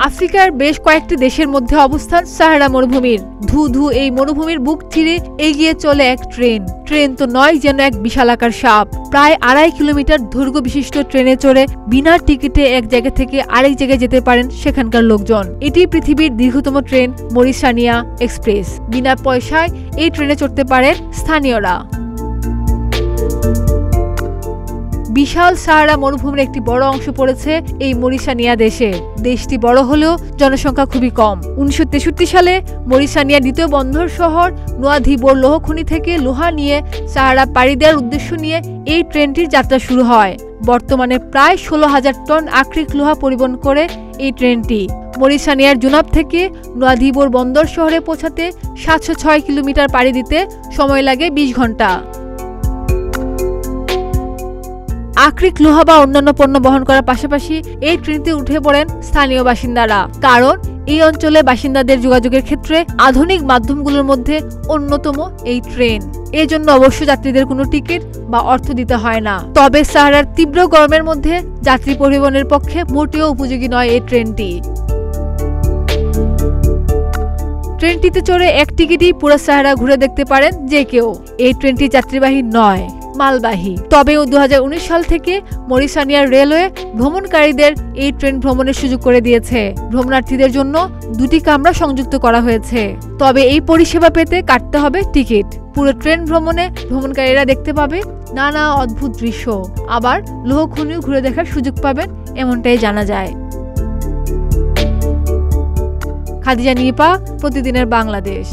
আফ্রিকার বেশ কয়েকটি দেশের মধ্যে অবস্থান সাহারা মরুভূমির। ধু ধু এই মরুভূমির বুক চিরে এগিয়ে চলে এক ট্রেন। ট্রেন তো নয়, যেন এক বিশালাকার সাপ। প্রায় 2.5 কিলোমিটার দৈর্ঘ্য বিশিষ্ট ট্রেনে চড়ে বিনা টিকিটে এক জায়গা থেকে আরেক জায়গায় যেতে পারেন সেখানকার লোকজন। এটি পৃথিবীর দীর্ঘতম ট্রেন মরিসানিয়া এক্সপ্রেস। বিনা পয়সায় এই ট্রেনে চড়তে পারেন স্থানীয়রা। বিশাল সাহারা মরুভূমির একটি বড় অংশ পড়েছে এই মরিসানিয়া দেশে। দেশটি বড় হলেও জনসংখ্যা খুবই কম। 1963 সালে মরিসানিয়া দ্বিতীয় বন্দর শহর নোয়াধিবোর লোহ খনি থেকে লোহা নিয়ে সাহারা পাড়ি দেওয়ার উদ্দেশ্য নিয়ে এই ট্রেনটির যাত্রা শুরু হয়। বর্তমানে প্রায় 16,000 টন আকরিক লোহা পরিবহন করে এই ট্রেনটি। মরিসানিয়ার জুনাব থেকে নোয়াধিবোর বন্দর শহরে পৌঁছাতে 706 কিলোমিটার পাড়ি দিতে সময় লাগে 20 ঘন্টা। আকরিক লোহা বা অন্যান্য পণ্য বহন করার পাশাপাশি এই ট্রেনটিতে উঠে পড়েন স্থানীয় বাসিন্দারা, কারণ এই অঞ্চলে বাসিন্দাদের যোগাযোগের ক্ষেত্রে আধুনিক মাধ্যমগুলোর মধ্যে অন্যতম এই ট্রেন। এর জন্য অবশ্য যাত্রীদের কোনো টিকিট বা অর্থ দিতে হয় না। তবে সাহারার তীব্র গরমের মধ্যে যাত্রী পরিবহনের পক্ষে মোটেও উপযোগী নয় এই ট্রেনটি। ট্রেনটিতে চড়ে এক টিকিটই পুরো সাহারা ঘুরে দেখতে পারেন যে কেউ। এই ট্রেনটি যাত্রীবাহী নয়, মালবাহী। তবেও 2019 সাল থেকে মরিসানিয়ার রেলওয়ে ভ্রমণকারীদের এই ট্রেন ভ্রমণের সুযোগ করে দিয়েছে। ভ্রমণার্থীদের জন্য 2টি কামরা সংযুক্ত করা হয়েছে। তবে এই পরিষেবা পেতে কাটতে হবে টিকিট। পুরো ট্রেন ভ্রমণে ভ্রমণকারীরা দেখতে পাবে নানা অদ্ভুত দৃশ্য, আবার লোহ খনিও ঘুরে দেখার সুযোগ পাবেন, এমনটাই জানা যায়। খাদিজা নিপা, প্রতিদিনের বাংলাদেশ।